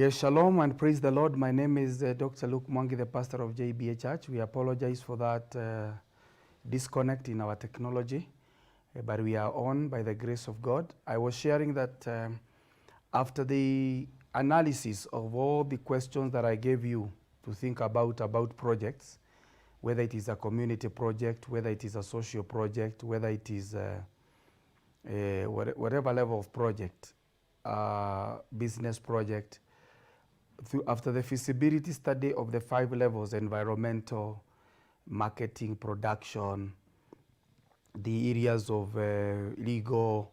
Yes, shalom and praise the Lord. My name is Dr. Luke Mwangi, the pastor of JBA Church. We apologize for that disconnect in our technology, but we are on by the grace of God. I was sharing that after the analysis of all the questions that I gave you to think about projects, whether it is a community project, whether it is a social project, whether it is whatever level of project, business project, after the feasibility study of the 5 levels: environmental, marketing, production, the areas of legal,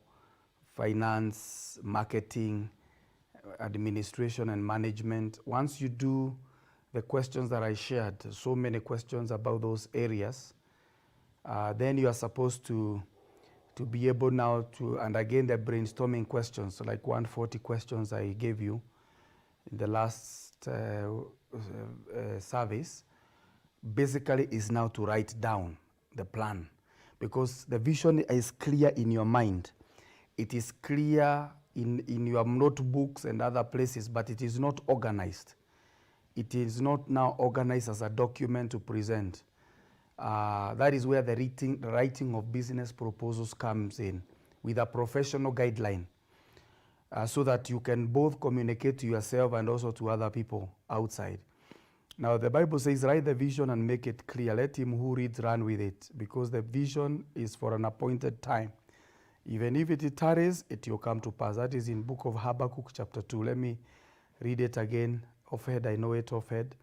finance, marketing, administration, and management. Once you do the questions that I shared, so many questions about those areas, then you are supposed to be able now to, and again the brainstorming questions, so like 140 questions I gave you in the last service, basically is now to write down the plan, because the vision is clear in your mind. It is clear in your notebooks and other places, but it is not organized. It is not now organized as a document to present. That is where the writing of business proposals comes in, with a professional guideline, so that you can both communicate to yourself and also to other people outside. Now the Bible says, write the vision and make it clear. Let him who reads run with it, because the vision is for an appointed time. Even if it tarries, it will come to pass. That is in book of Habakkuk chapter 2. Let me read it again offhand. I know it offhand.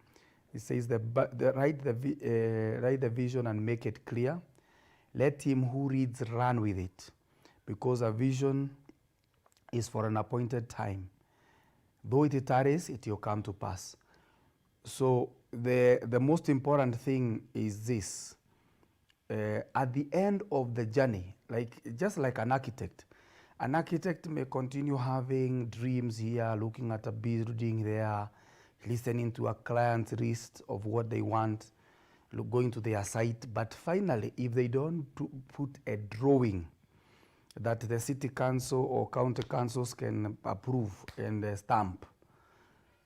It says, write the vision and make it clear. Let him who reads run with it, because a vision is for an appointed time. Though it tarries, it will come to pass. So the most important thing is this. At the end of the journey, just like an architect may continue having dreams here, looking at a building there, listening to a client's list of what they want, going to their site. But finally, if they don't put a drawing that the city council or county councils can approve and stamp,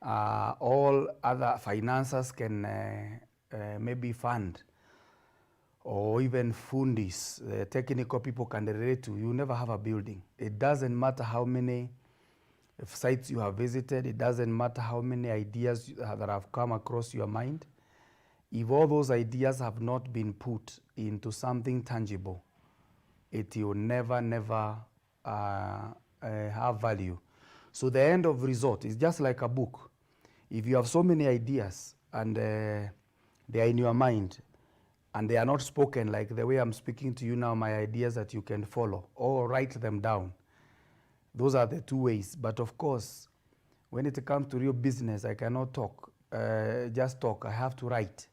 all other financiers can maybe fund, or even fundis, technical people can relate to, you never have a building. It doesn't matter how many sites you have visited. It doesn't matter how many ideas that have come across your mind. If all those ideas have not been put into something tangible, it will never have value. So the end of result is just like a book. If you have so many ideas and they are in your mind and they are not spoken, like the way I'm speaking to you now, my ideas that you can follow or write them down, those are the 2 ways. But of course, when it comes to real business, I cannot talk, just talk. I have to write.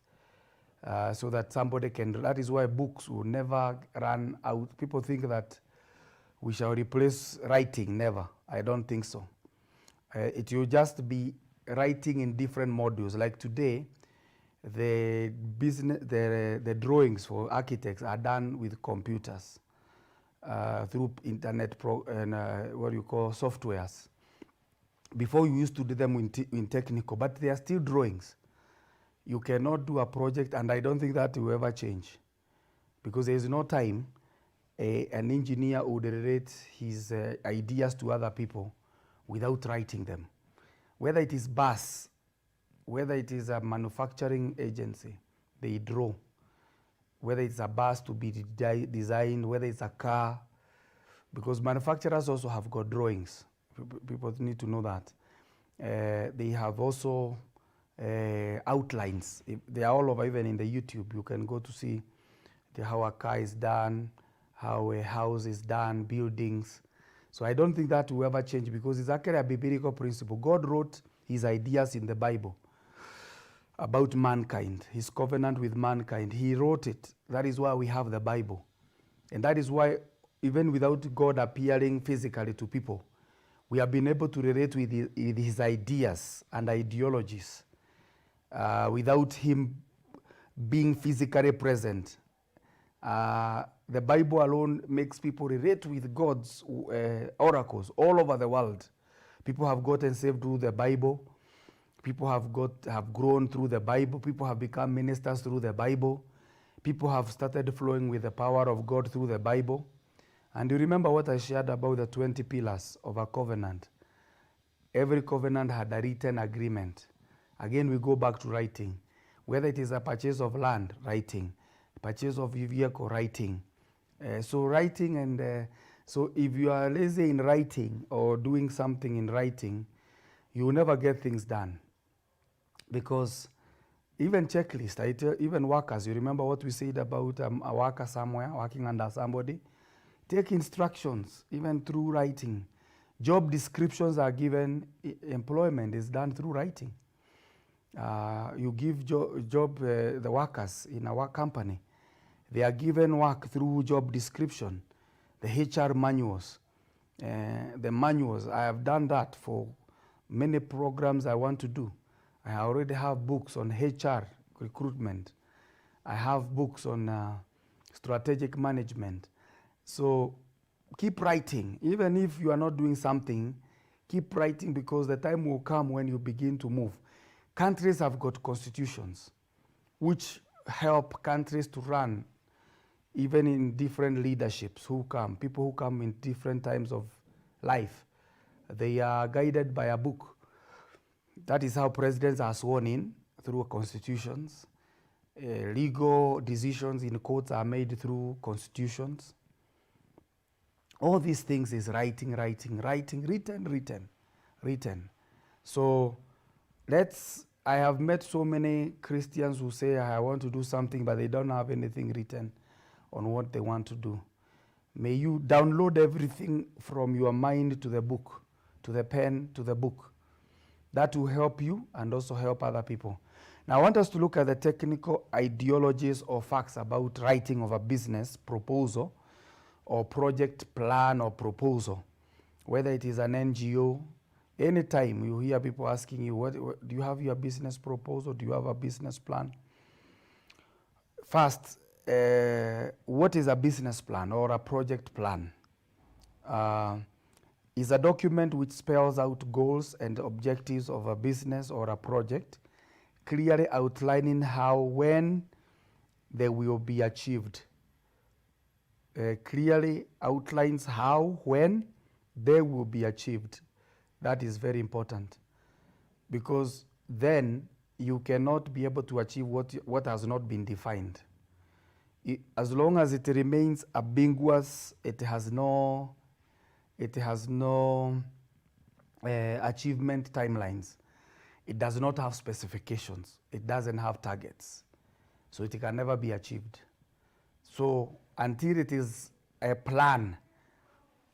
So that somebody can, that is why books will never run out. People think that we shall replace writing. Never. I don't think so. It will just be writing in different modules. Like today, the drawings for architects are done with computers, through internet what you call softwares. Before you used to do them in technical, but they are still drawings. You cannot do a project, and I don't think that will ever change, because there is no time an engineer would relate his ideas to other people without writing them. Whether it is bus, whether it is a manufacturing agency, they draw. Whether it's a bus to be designed, whether it's a car, because manufacturers also have got drawings. People need to know that. They have also outlines. They are all over, even in the YouTube. You can go to see how a car is done, how a house is done, buildings. So I don't think that will ever change, because it's actually a biblical principle. God wrote his ideas in the Bible about mankind, his covenant with mankind. He wrote it. That is why we have the Bible. And that is why, even without God appearing physically to people, we have been able to relate with his ideas and ideologies without him being physically present. The Bible alone makes people relate with God's oracles all over the world. People have gotten saved through the Bible. People have grown through the Bible. People have become ministers through the Bible. People have started flowing with the power of God through the Bible. And you remember what I shared about the 20 pillars of a covenant. Every covenant had a written agreement. Again, we go back to writing. Whether it is a purchase of land, writing. Purchase of vehicle, writing. So writing and so if you are lazy in writing or doing something in writing, you will never get things done. Because even checklist, even workers, you remember what we said about a worker somewhere working under somebody? Take instructions, even through writing. Job descriptions are given, employment is done through writing. You give the workers in our company, they are given work through job description, the HR manuals, the manuals. I have done that for many programs I want to do. I already have books on HR recruitment. I have books on strategic management. So keep writing. Even if you are not doing something, keep writing, because the time will come when you begin to move. Countries have got constitutions which help countries to run, even in different leaderships people who come in different times of life. They are guided by a book. That is how presidents are sworn in, through constitutions. Legal decisions in courts are made through constitutions. All these things is writing, written. So I have met so many Christians who say, I want to do something, but they don't have anything written on what they want to do. May you download everything from your mind to the book, to the pen, to the book. That will help you and also help other people. Now I want us to look at the technical ideologies or facts about writing of a business proposal or project plan or proposal. Whether it is an NGO, anytime you hear people asking you, what do you have your business proposal? Do you have a business plan? First, what is a business plan or a project plan? Is a document which spells out goals and objectives of a business or a project, clearly outlining how, when they will be achieved. Clearly outlines how, when they will be achieved. That is very important, because then you cannot be able to achieve what has not been defined. As long as it remains ambiguous, it has no achievement timelines. It does not have specifications. It doesn't have targets. So it can never be achieved. So until it is a plan,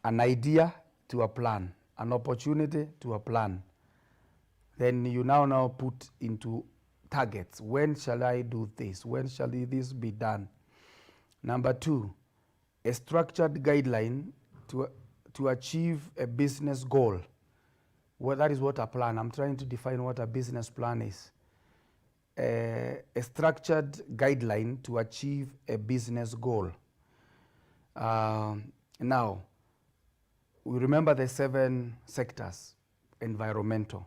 an idea to a plan, an opportunity to a plan, then you now put into targets. When shall I do this? When shall this be done? Number 2, a structured guideline to achieve a business goal. Well, that is what a plan. I'm trying to define what a business plan is. A structured guideline to achieve a business goal. Now, we remember the 7 sectors, environmental.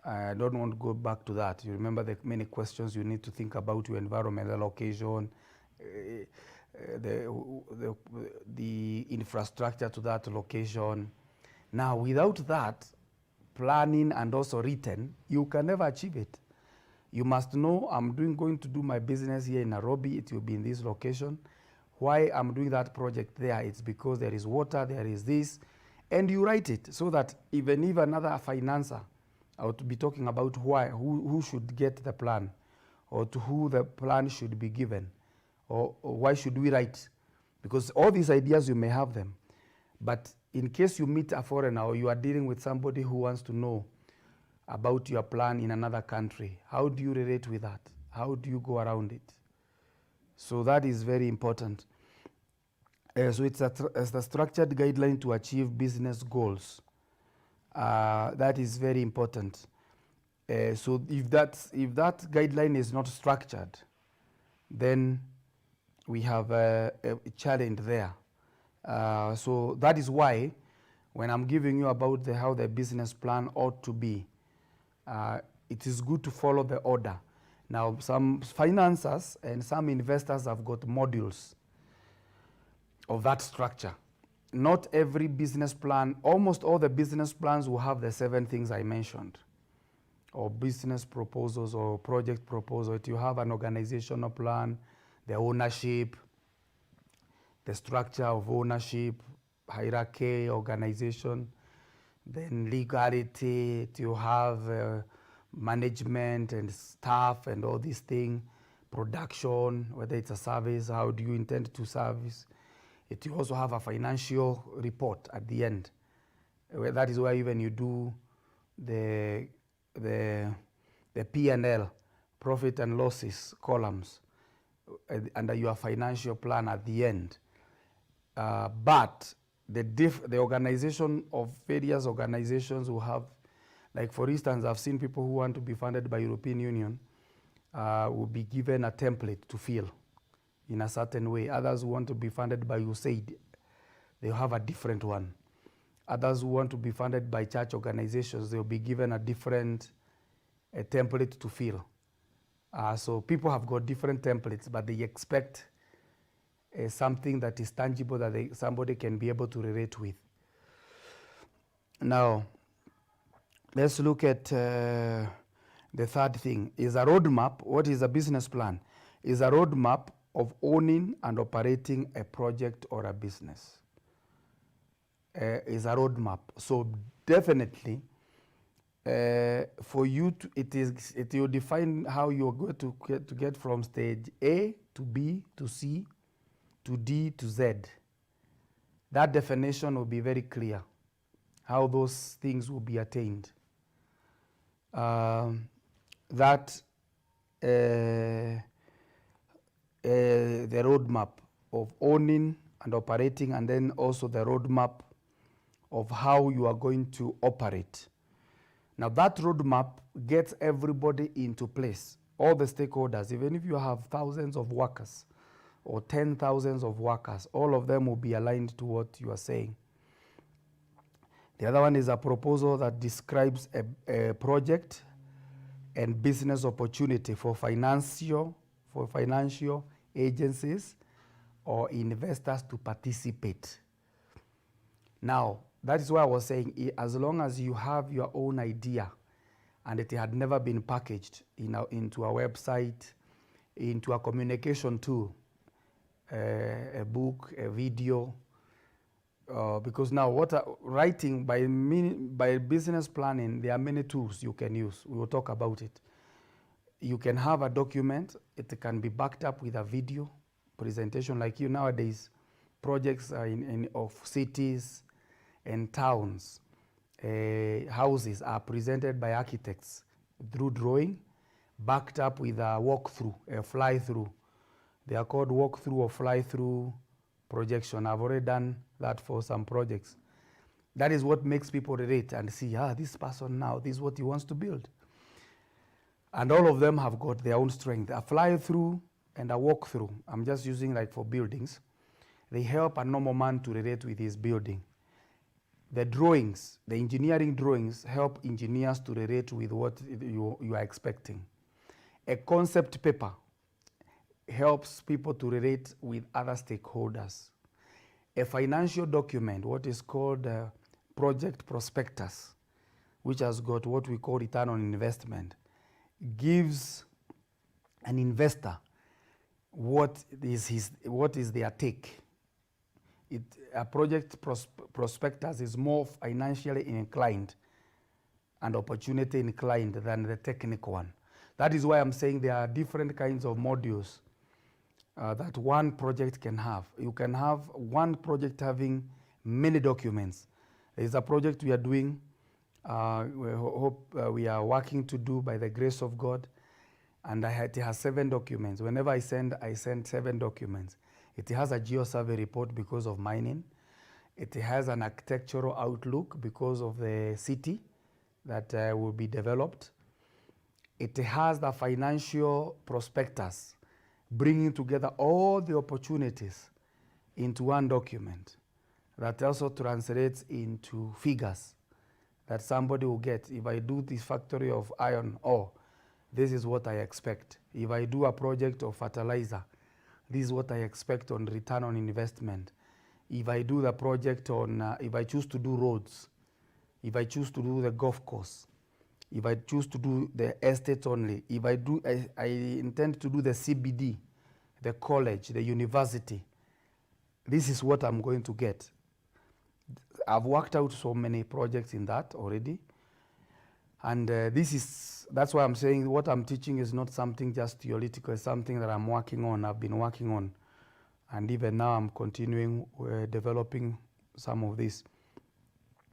I don't want to go back to that. You remember the many questions you need to think about your environment, the location, the infrastructure to that location. Now, without that, planning and also written, you can never achieve it. You must know, I'm going to do my business here in Nairobi, it will be in this location. Why I'm doing that project there, it's because there is water, there is this, and you write it so that even if another financer, I would be talking about who should get the plan, or to who the plan should be given, or why should we write? Because all these ideas, you may have them, but in case you meet a foreigner or you are dealing with somebody who wants to know about your plan in another country, how do you relate with that? How do you go around it? So that is very important. So it's a structured guideline to achieve business goals. That is very important. So if that guideline is not structured, then we have a challenge there. So that is why when I'm giving you about how the business plan ought to be, it is good to follow the order. Now, some financiers and some investors have got modules of that structure. Not every business plan, almost all the business plans will have the 7 things I mentioned, or business proposals or project proposals. You have an organizational plan, the ownership, the structure of ownership, hierarchy, organization, then legality, you have management and staff and all these things, production, whether it's a service, how do you intend to service. You also have a financial report at the end. That is where even you do the P&L, profit and losses columns, under your financial plan at the end. But the organization of various organizations will have, like for instance, I've seen people who want to be funded by European Union will be given a template to fill in a certain way. Others who want to be funded by USAID, they'll have a different one. Others who want to be funded by church organizations, they'll be given a different template to fill. So people have got different templates, but they expect something that is tangible that somebody can be able to relate with. Now, let's look at the third thing. Is a roadmap. What is a business plan? Is a roadmap of owning and operating a project or a business. Is a roadmap. So definitely, for you to, it will define how you're going to get from stage A to B to C to D to Z. That definition will be very clear, how those things will be attained. The roadmap of owning and operating, and then also the roadmap of how you are going to operate. Now that roadmap gets everybody into place, all the stakeholders. Even if you have thousands of workers or 10,000s of workers, all of them will be aligned to what you are saying. The other one is a proposal that describes a project and business opportunity for financial agencies or investors to participate. Now, that is why I was saying, as long as you have your own idea and it had never been packaged into a website, into a communication tool, a book, a video, because now writing by business planning, there are many tools you can use. We will talk about it. You can have a document. It can be backed up with a video presentation. Like nowadays, projects of cities and towns, houses are presented by architects through drawing, backed up with a walkthrough, a fly-through. They are called walkthrough or fly-through projection. I've already done that for some projects. That is what makes people relate and see, this person now, this is what he wants to build. And all of them have got their own strength. A fly-through and a walkthrough, I'm just using like for buildings, they help a normal man to relate with his building. The drawings, the engineering drawings, help engineers to relate with what you are expecting. A concept paper helps people to relate with other stakeholders. A financial document, what is called a project prospectus, which has got what we call return on investment, gives an investor what is their take. A project prospectus is more financially inclined and opportunity inclined than the technical one. That is why I'm saying there are different kinds of modules that one project can have. You can have one project having many documents. There is a project we are doing, we are working to do by the grace of God, and it has 7 documents. Whenever I send 7 documents. It has a geo-survey report because of mining. It has an architectural outlook because of the city that will be developed. It has the financial prospectus, bringing together all the opportunities into one document that also translates into figures that somebody will get. If I do this factory of iron ore, this is what I expect. If I do a project of fertilizer, this is what I expect on return on investment. If I do the project on, if I choose to do roads, if I choose to do the golf course, if I choose to do the estates only, if I do, I intend to do the CBD, the college, the university, this is what I'm going to get. I've worked out so many projects in that already. And that's why I'm saying what I'm teaching is not something just theoretical, it's something that I'm working on, I've been working on. And even now I'm continuing developing some of this.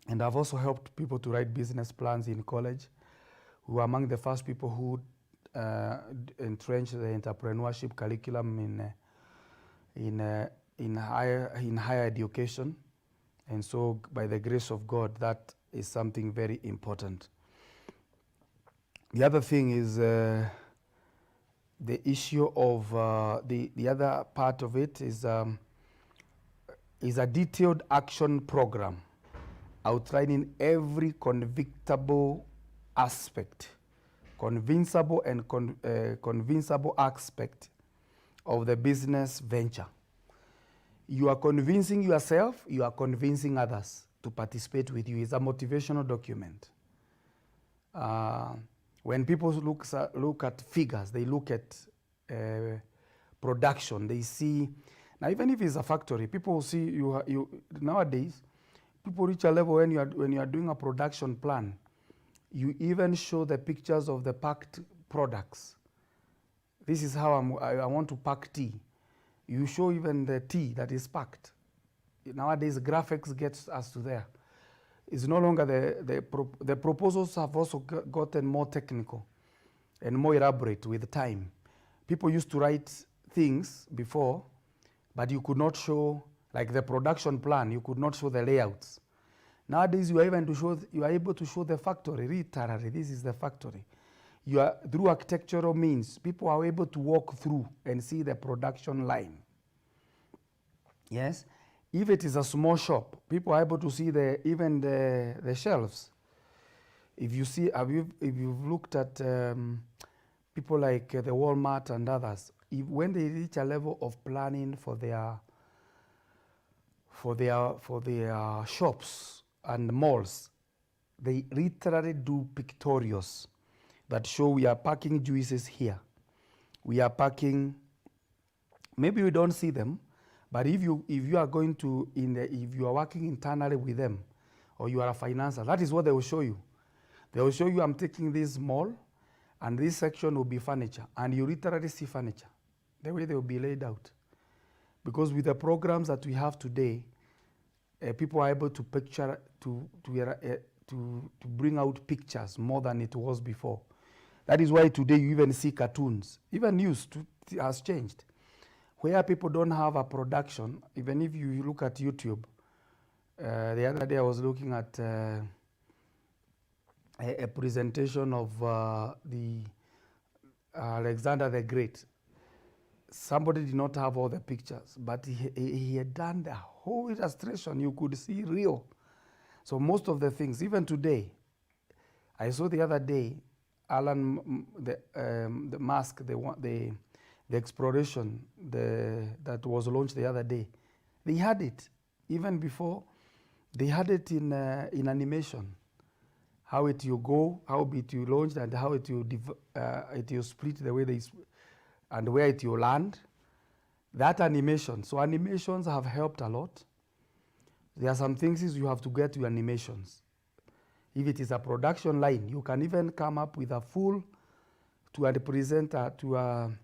And I've also helped people to write business plans in college. We were among the first people who entrenched the entrepreneurship curriculum in higher education. And so by the grace of God, that is something very important. The other thing is the issue of the other part of it is a detailed action program outlining every convincable aspect, convincible aspect of the business venture. You are convincing yourself, you are convincing others to participate with you. It's a motivational document. When people look at figures, they look at production, they see, now even if it's a factory, people see you nowadays, people reach a level when you are doing a production plan, you even show the pictures of the packed products. This is how I want to pack tea. You show even the tea that is packed. Nowadays, graphics gets us to there. It's no longer the proposals have also gotten more technical and more elaborate with time. People used to write things before, but you could not show, like the production plan, you could not show the layouts. Nowadays, you are able to show the factory, literally, this is the factory. Through architectural means, people are able to walk through and see the production line. Yes? If it is a small shop, people are able to see even the shelves. If you've looked at people like the Walmart and others, when they reach a level of planning for their shops and malls, they literally do pictorials that show we are packing juices here. We are packing, maybe we don't see them, but if you are going to, if you are working internally with them, or you are a financer, that is what they will show you. They will show you, I'm taking this mall, and this section will be furniture, and you literally see furniture, the way they will be laid out. Because with the programs that we have today, people are able to picture, to bring out pictures more than it was before. That is why today you even see cartoons. Even news has changed. Where people don't have a production, even if you look at YouTube, the other day I was looking at a presentation of the Alexander the Great. Somebody did not have all the pictures, but he had done the whole illustration. You could see real. So most of the things, even today, I saw the other day, Alan, the mask, the exploration that was launched the other day, they had it even before. They had it in animation. How it will go, how it will launch, and how it will split the way they, and where it will land. That animation. So animations have helped a lot. There are some things you have to get to animations. If it is a production line, you can even come up with a full to a presenter, to an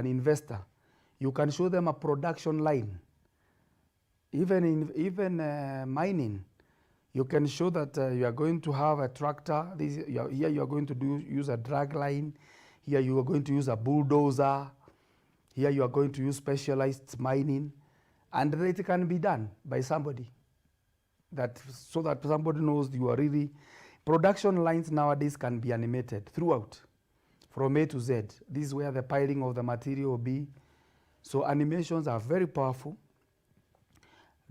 investor. You can show them a production line. Even mining, you can show that you are going to have a tractor. Here you are going to use a drag line. Here you are going to use a bulldozer. Here you are going to use specialized mining. And it can be done by somebody. So that somebody knows you are really... Production lines nowadays can be animated throughout, from A to Z. This is where the piling of the material will be. So animations are very powerful.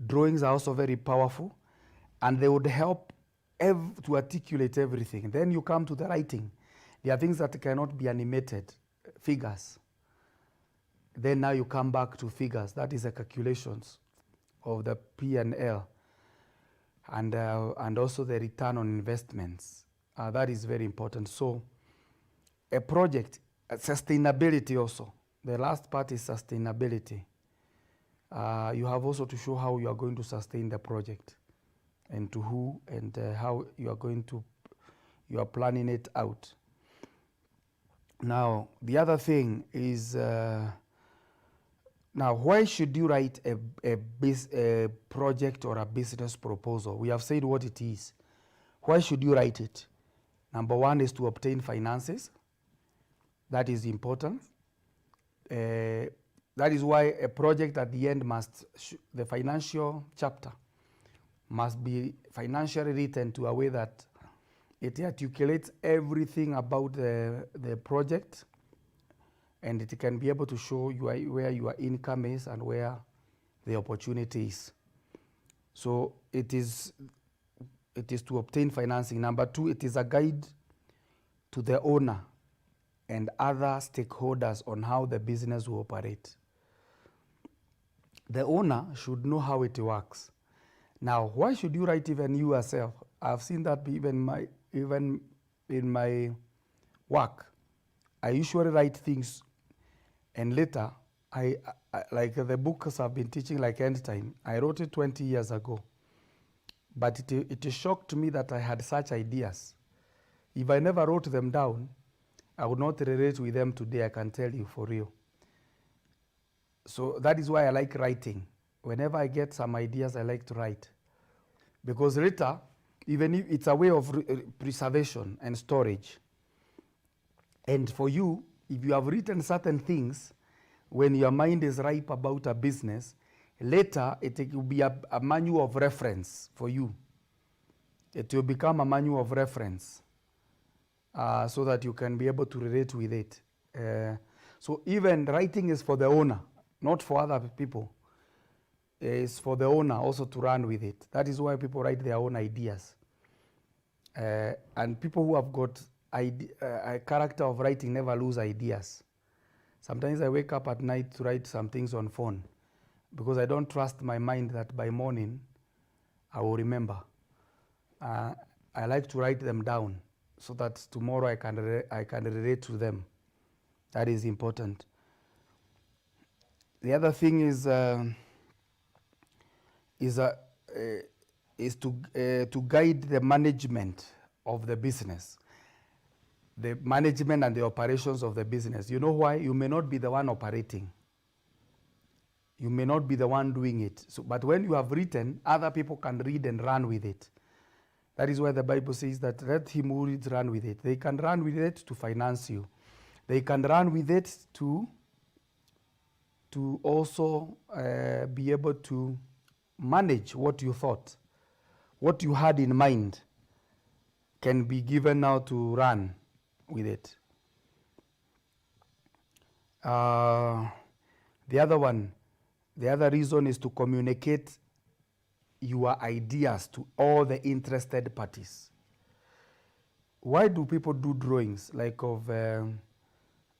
Drawings are also very powerful. And they would help to articulate everything. Then you come to the writing. There are things that cannot be animated, figures. Then now you come back to figures. That is the calculations of the P&L, and also the return on investments. That is very important. So a project, sustainability also. The last part is sustainability. You have also to show how you are going to sustain the project, and to who, and how you are planning it out. Now, the other thing is, now, why should you write a project or a business proposal? We have said what it is. Why should you write it? Number one is to obtain finances. That is important. That is why a project at the end the financial chapter must be financially written to a way that it articulates everything about the project, and it can be able to show you where your income is and where the opportunity is. So it is to obtain financing. Number two, it is a guide to the owner and other stakeholders on how the business will operate. The owner should know how it works. Now, why should you write even you yourself? I've seen that even in my work. I usually write things, and later, I like the books I've been teaching, like End Time, I wrote it 20 years ago. But it shocked me that I had such ideas. If I never wrote them down, I would not relate with them today, I can tell you for real. So that is why I like writing. Whenever I get some ideas, I like to write. Because later, even if it's a way of preservation and storage. And for you, if you have written certain things, when your mind is ripe about a business, later it will be a manual of reference for you. It will become a manual of reference, so that you can be able to relate with it. So even writing is for the owner, not for other people. It's for the owner also to run with it. That is why people write their own ideas. And people who have got a character of writing never lose ideas. Sometimes I wake up at night to write some things on phone because I don't trust my mind that by morning I will remember. I like to write them down so that tomorrow I can relate to them. That is important. The other thing is to guide the management of the business, the management and the operations of the business. You know why? You may not be the one operating. You may not be the one doing it. So, but when you have written, other people can read and run with it. That is why the Bible says that let him who reads run with it. They can run with it to finance you. They can run with it to also be able to manage what you thought. What you had in mind can be given now to run with it. The other reason is to communicate your ideas to all the interested parties. Why do people do drawings like of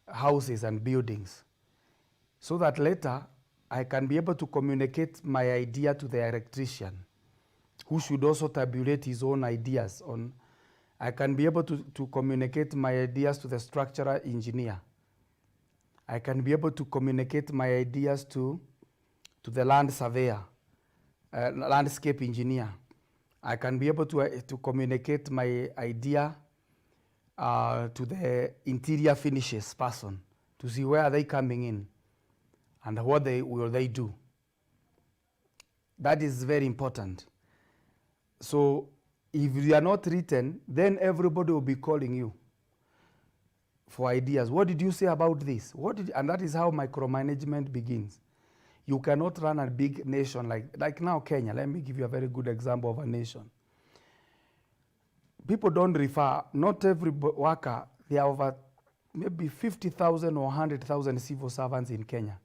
houses and buildings? So that later I can be able to communicate my idea to the electrician, who should also tabulate his own ideas on. I can be able to communicate my ideas to the structural engineer. I can be able to communicate my ideas to the land surveyor, landscape engineer. I can be able to communicate my idea to the interior finishes person to see where are they coming in and what will they do. That is very important. So if you are not written, then everybody will be calling you for ideas. What did you say about this? And that is how micromanagement begins. You cannot run a big nation like now Kenya. Let me give you a very good example of a nation. People don't refer, not every worker, there are over maybe 50,000 or 100,000 civil servants in Kenya.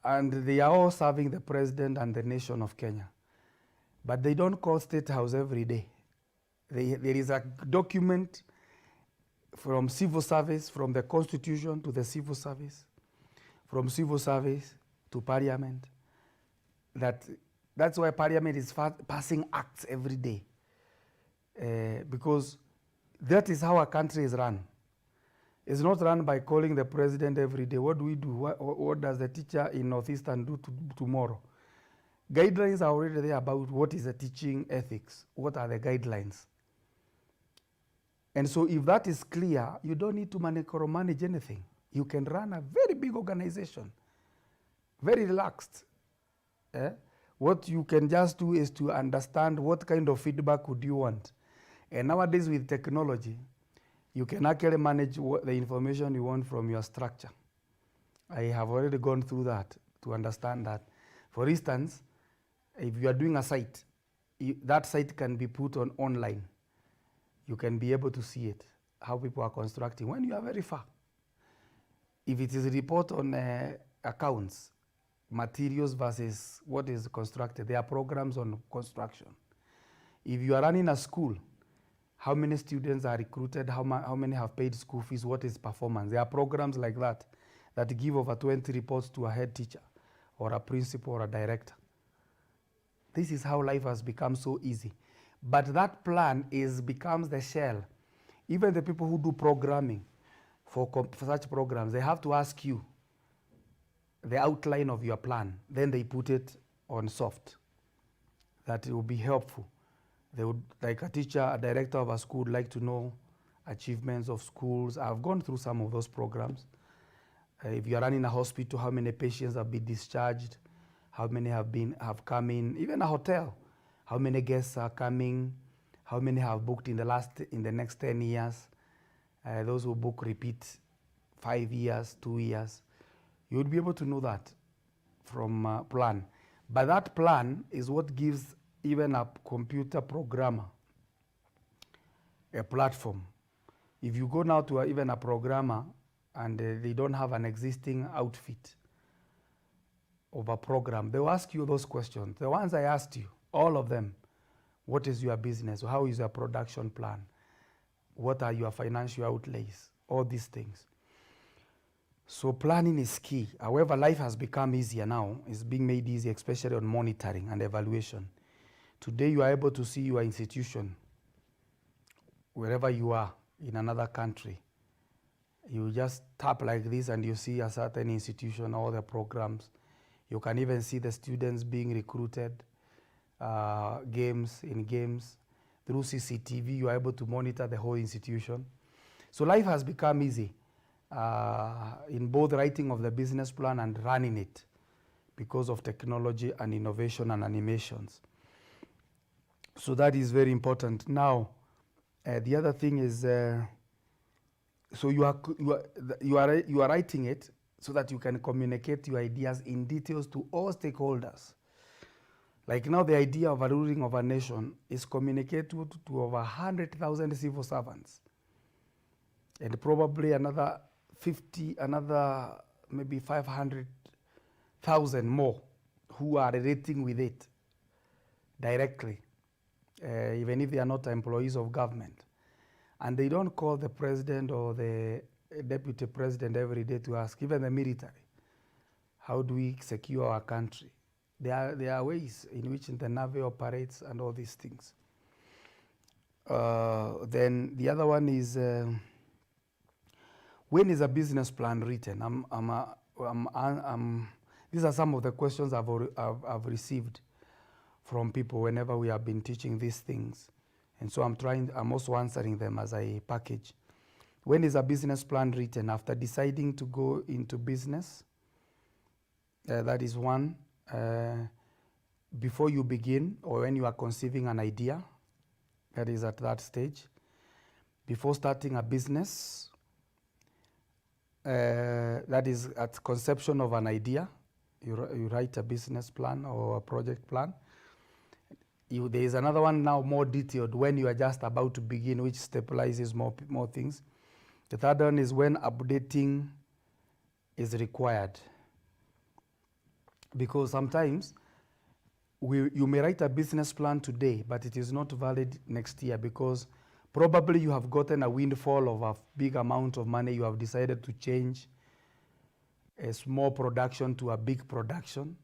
And they are all serving the president and the nation of Kenya. But they don't call State House every day. There is a document from civil service, from the Constitution to the civil service, from civil service to Parliament. That's why Parliament is passing acts every day, because that is how a country is run. It's not run by calling the president every day. What do we do? What does the teacher in Northeastern do tomorrow? Guidelines are already there about what is the teaching ethics. What are the guidelines? And so if that is clear, you don't need to micromanage anything. You can run a very big organization, very relaxed. What you can just do is to understand what kind of feedback would you want. And nowadays with technology, you can actually manage the information you want from your structure. I have already gone through that to understand that. For instance, if you are doing a site, that site can be put on online. You can be able to see it, how people are constructing when you are very far. If it is a report on accounts, materials versus what is constructed, there are programs on construction. If you are running a school, how many students are recruited, how many have paid school fees, what is performance? There are programs like that that give over 20 reports to a head teacher or a principal or a director. This is how life has become so easy. But that plan becomes the shell. Even the people who do programming for such programs, they have to ask you the outline of your plan. Then they put it on soft. That it will be helpful. They would, like a teacher, a director of a school would like to know achievements of schools. I've gone through some of those programs. If you're running a hospital, how many patients have been discharged? How many have come in? Even a hotel, how many guests are coming? How many have booked in the next 10 years? Those who book repeat 5 years, 2 years. You would be able to know that from plan. But that plan is what gives even a computer programmer a platform. If you go now to even a programmer and they don't have an existing outfit of a program, they will ask you those questions. The ones I asked you, all of them. What is your business? How is your production plan? What are your financial outlays? All these things. So planning is key. However, life has become easier now. It's being made easy, especially on monitoring and evaluation. Today, you are able to see your institution wherever you are in another country. You just tap like this and you see a certain institution, all the programs. You can even see the students being recruited, games. Through CCTV, you are able to monitor the whole institution. So life has become easy in both writing of the business plan and running it because of technology and innovation and animations. So that is very important. Now, the other thing is, so you are writing it so that you can communicate your ideas in details to all stakeholders. Like now, the idea of a ruling of a nation is communicated to over 100,000 civil servants, and probably another maybe 500,000 more who are relating with it directly, even if they are not employees of government. And they don't call the president or the deputy president every day to ask, even the military, how do we secure our country? There are ways in which the Navy operates and all these things. Then the other one is, when is a business plan written? These are some of the questions I've received from people whenever we have been teaching these things. And so I'm also answering them as I package. When is a business plan written? After deciding to go into business, that is one. Before you begin, or when you are conceiving an idea, that is at that stage. Before starting a business, that is at conception of an idea. You write a business plan or a project plan. There is another one now more detailed when you are just about to begin, which stabilizes more things. The third one is when updating is required. Because sometimes you may write a business plan today, but it is not valid next year because probably you have gotten a windfall of a big amount of money. You have decided to change a small production to a big production.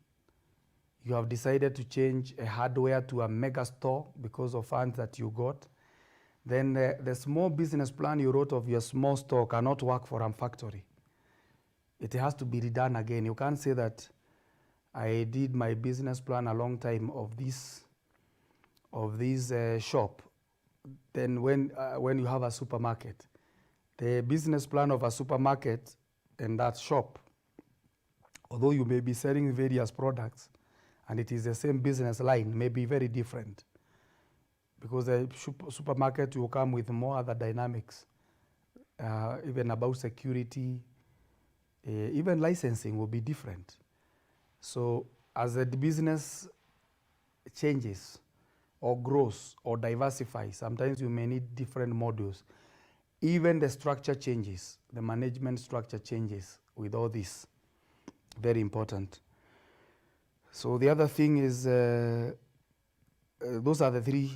You have decided to change a hardware to a mega store because of funds that you got. Then the small business plan you wrote of your small store cannot work for a factory. It has to be redone again. You can't say that I did my business plan a long time of this shop. Then when you have a supermarket, the business plan of a supermarket and that shop, although you may be selling various products and it is the same business line, may be very different because the supermarket will come with more other dynamics, even about security, even licensing will be different. So as the business changes or grows or diversifies, sometimes you may need different modules. Even the structure changes, the management structure changes with all this. Very important. So the other thing is, those are the 3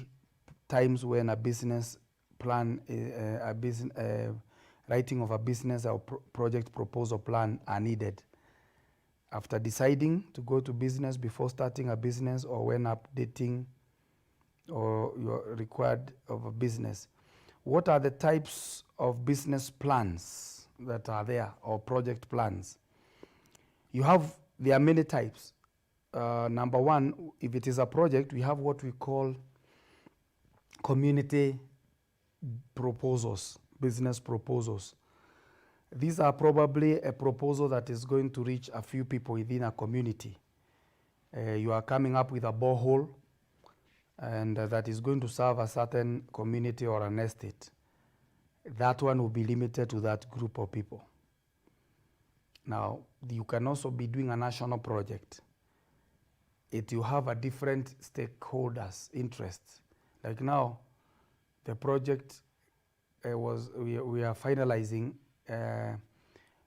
times when a business plan, writing of a business or project proposal plan are needed. After deciding to go to business, before starting a business, or when updating or you're required of a business. What are the types of business plans that are there, or project plans? There are many types. Number 1, if it is a project, we have what we call community proposals, business proposals. These are probably a proposal that is going to reach a few people within a community. You are coming up with a borehole, and that is going to serve a certain community or an estate. That one will be limited to that group of people. Now, you can also be doing a national project. You have a different stakeholders' interests. Like now, the project we are finalizing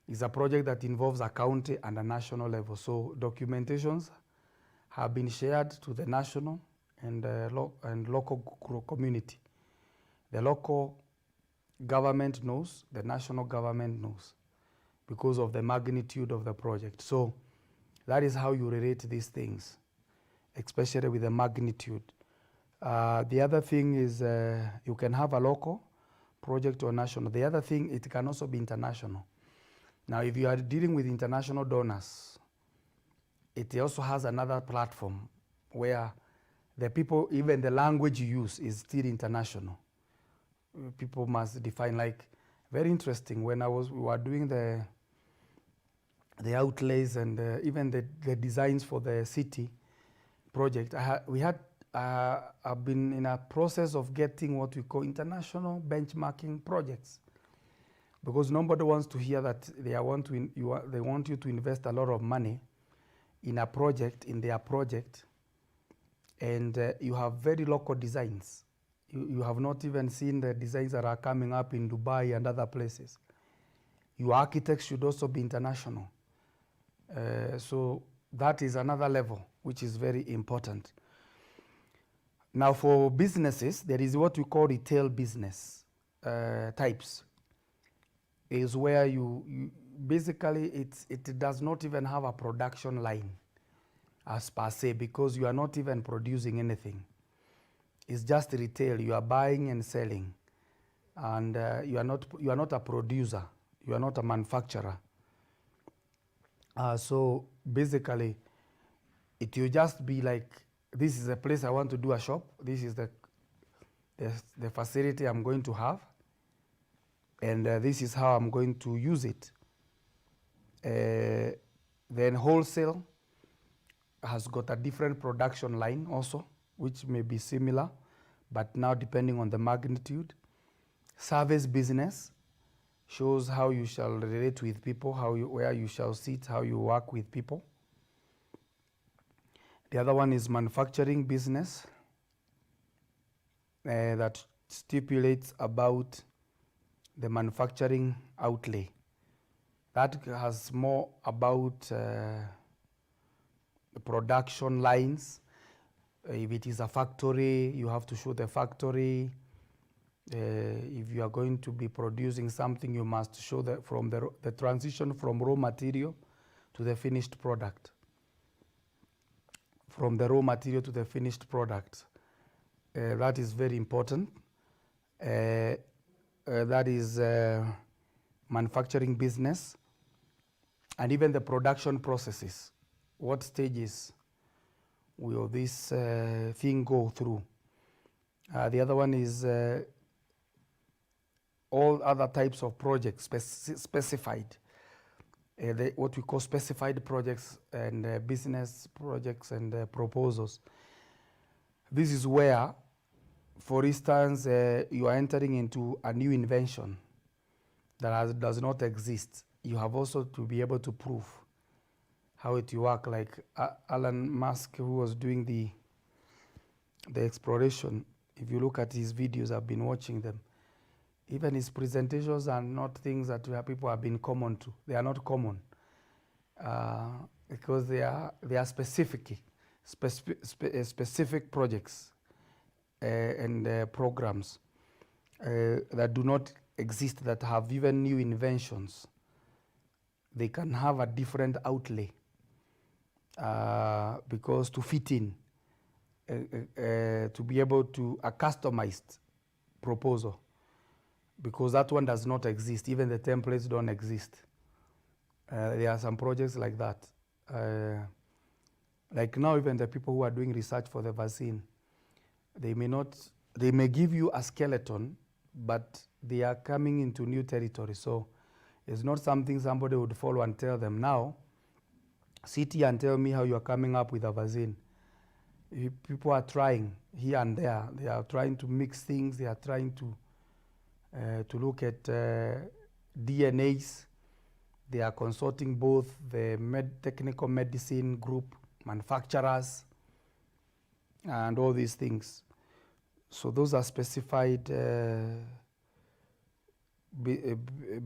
is a project that involves a county and a national level. So documentations have been shared to the national and local community. The local government knows, the national government knows, because of the magnitude of the project. So that is how you relate these things, especially with the magnitude. The other thing is you can have a local project or national. The other thing, it can also be international. Now, if you are dealing with international donors, it also has another platform where the people, even the language you use is still international. People must define, like, very interesting, when we were doing the outlays and even the designs for the city project, I've been in a process of getting what we call international benchmarking projects, because nobody wants to hear that they want you to invest a lot of money in a project, in their project, and you have very local designs. You have not even seen the designs that are coming up in Dubai and other places. Your architects should also be international. So that is another level, which is very important. Now, for businesses, there is what we call retail business types. Is where you basically, it does not even have a production line as per se, because you are not even producing anything. It's just retail. You are buying and selling, and you are not a producer. You are not a manufacturer. So basically, it will just be like, this is a place I want to do a shop. This is the facility I'm going to have, and this is how I'm going to use it. Then wholesale has got a different production line also, which may be similar, but now depending on the magnitude. Service business shows how you shall relate with people, where you shall sit, how you work with people. The other one is manufacturing business that stipulates about the manufacturing outlay. That has more about the production lines. If it is a factory, you have to show the factory. If you are going to be producing something, you must show the transition from raw material to the finished product. From the raw material to the finished product. That is very important. That is manufacturing business, and even the production processes. What stages will this thing go through? The other one is all other types of projects specified. What we call specified projects and business projects and proposals. This is where, for instance, you are entering into a new invention that does not exist. You have also to be able to prove how it works, like Elon Musk, who was doing the exploration. If you look at his videos, I've been watching them. Even his presentations are not things that people have been common to. They are not common because they are specific projects and programs that do not exist, that have even new inventions. They can have a different outlay because to fit in, to be able to a customized proposal, because that one does not exist. Even the templates don't exist. There are some projects like that. Like now, even the people who are doing research for the vaccine, they may give you a skeleton, but they are coming into new territory. So it's not something somebody would follow and tell them, now, sit here and tell me how you are coming up with a vaccine. People are trying here and there. They are trying to mix things. They are trying to look at DNAs. They are consulting both the technical medicine group, manufacturers, and all these things. So those are specified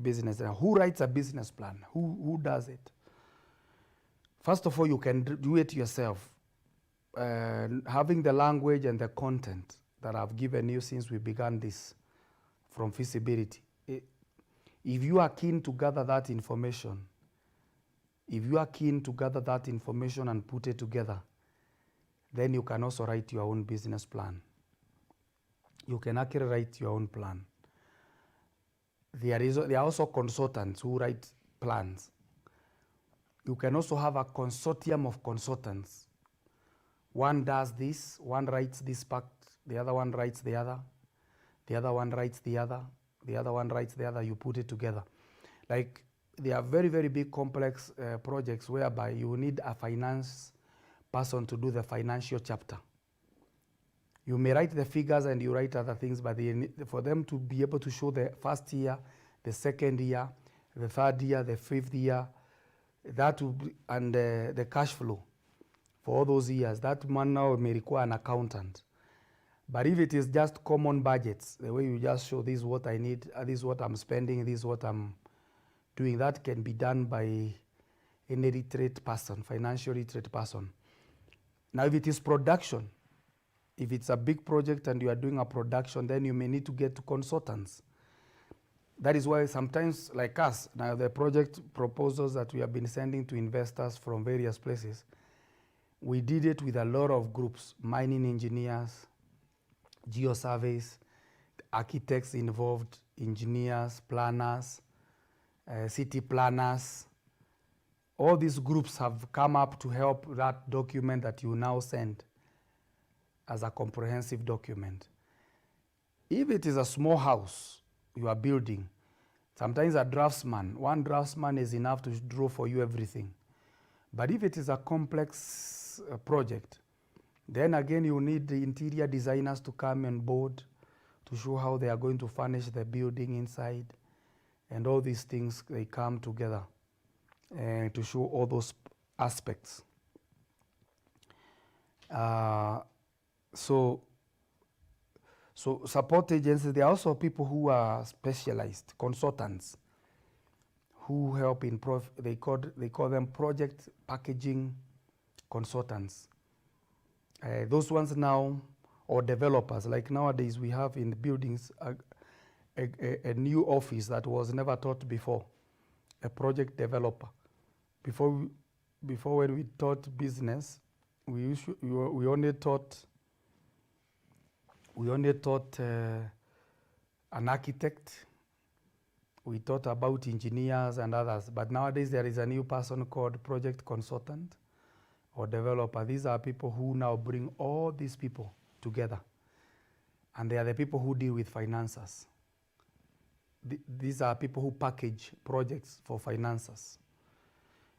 business. Who writes a business plan? Who does it? First of all, you can do it yourself. Having the language and the content that I've given you since we began this from feasibility. If you are keen to gather that information, and put it together, then you can also write your own business plan. You can actually write your own plan. There are also consultants who write plans. You can also have a consortium of consultants. One does this, one writes this part, the other one writes the other, the other one writes the other, the other one writes the other, you put it together. Like, they are very, very big complex projects whereby you need a finance person to do the financial chapter. You may write the figures and you write other things, but for them to be able to show the first year, the second year, the third year, the fifth year, that will be, and the cash flow for all those years, that man now may require an accountant. But if it is just common budgets, the way you just show this is what I need, this is what I'm spending, this is what I'm doing, that can be done by any literate person, financial literate person. Now, if it is production, if it's a big project and you are doing a production, then you may need to get to consultants. That is why sometimes, like us, now the project proposals that we have been sending to investors from various places, we did it with a lot of groups, mining engineers, geosurveys, architects involved, engineers, planners, city planners. All these groups have come up to help that document that you now send as a comprehensive document. If it is a small house you are building, sometimes one draftsman is enough to draw for you everything. But if it is a complex project, then again you need the interior designers to come on board to show how they are going to furnish the building inside. And all these things, they come together to show all those aspects. So support agencies, there are also people who are specialized, consultants, who help in, they call them project packaging consultants. Those ones now, or developers, like nowadays we have in the buildings a new office that was never taught before, a project developer. Before when we taught business, we only taught an architect. We taught about engineers and others, but nowadays there is a new person called project consultant or developer. These are people who now bring all these people together, and they are the people who deal with finances. These are people who package projects for finances.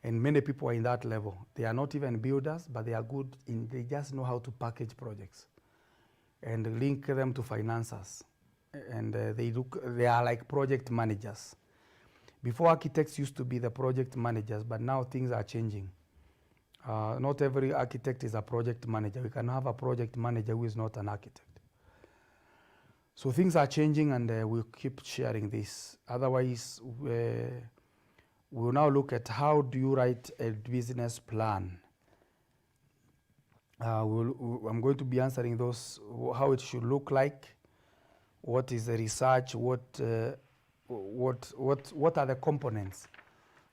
And many people are in that level. They are not even builders, but they are good they just know how to package projects and link them to finances. And they are like project managers. Before, architects used to be the project managers, but now things are changing. Not every architect is a project manager. We can have a project manager who is not an architect. So things are changing, and we'll keep sharing this. Otherwise, we'll now look at how do you write a business plan. I'm going to be answering those, how it should look like, what is the research, what are the components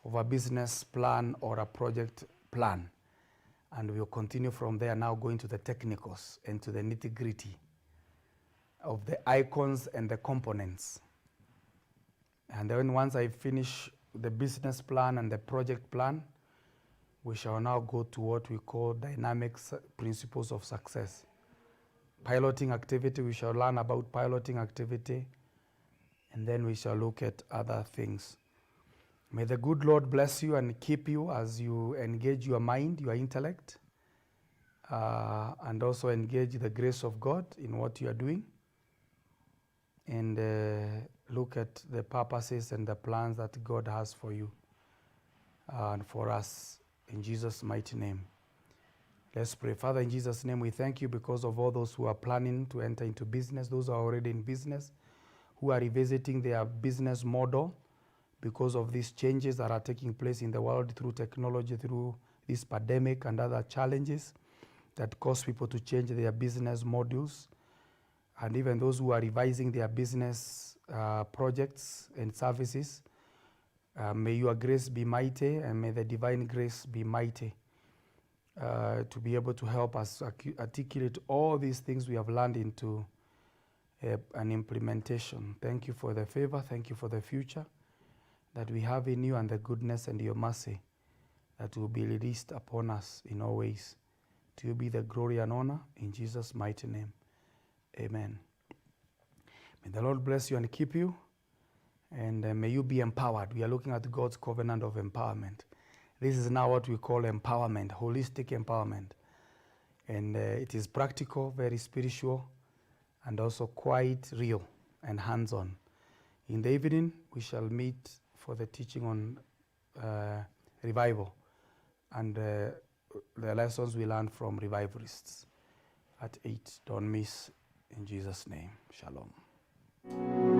of a business plan or a project plan. And we'll continue from there, now going to the technicals and to the nitty-gritty of the icons and the components. And then once I finish the business plan and the project plan, we shall now go to what we call dynamic principles of success. Piloting activity, we shall learn about piloting activity, and then we shall look at other things. May the good Lord bless you and keep you as you engage your mind, your intellect, and also engage the grace of God in what you are doing, and look at the purposes and the plans that God has for you and for us, in Jesus' mighty name. Let's pray. Father, in Jesus' name, we thank you because of all those who are planning to enter into business, those who are already in business, who are revisiting their business model because of these changes that are taking place in the world through technology, through this pandemic and other challenges that cause people to change their business models. And even those who are revising their business projects and services, may your grace be mighty, and may the divine grace be mighty to be able to help us articulate all these things we have learned into an implementation. Thank you for the favor. Thank you for the future that we have in you, and the goodness and your mercy that will be released upon us in all ways. To you be the glory and honor, in Jesus' mighty name. Amen. May the Lord bless you and keep you, and may you be empowered. We are looking at God's covenant of empowerment. This is now what we call empowerment, holistic empowerment. And it is practical, very spiritual, and also quite real and hands-on. In the evening, we shall meet for the teaching on revival and the lessons we learned from revivalists at 8. Don't miss, in Jesus' name. Shalom.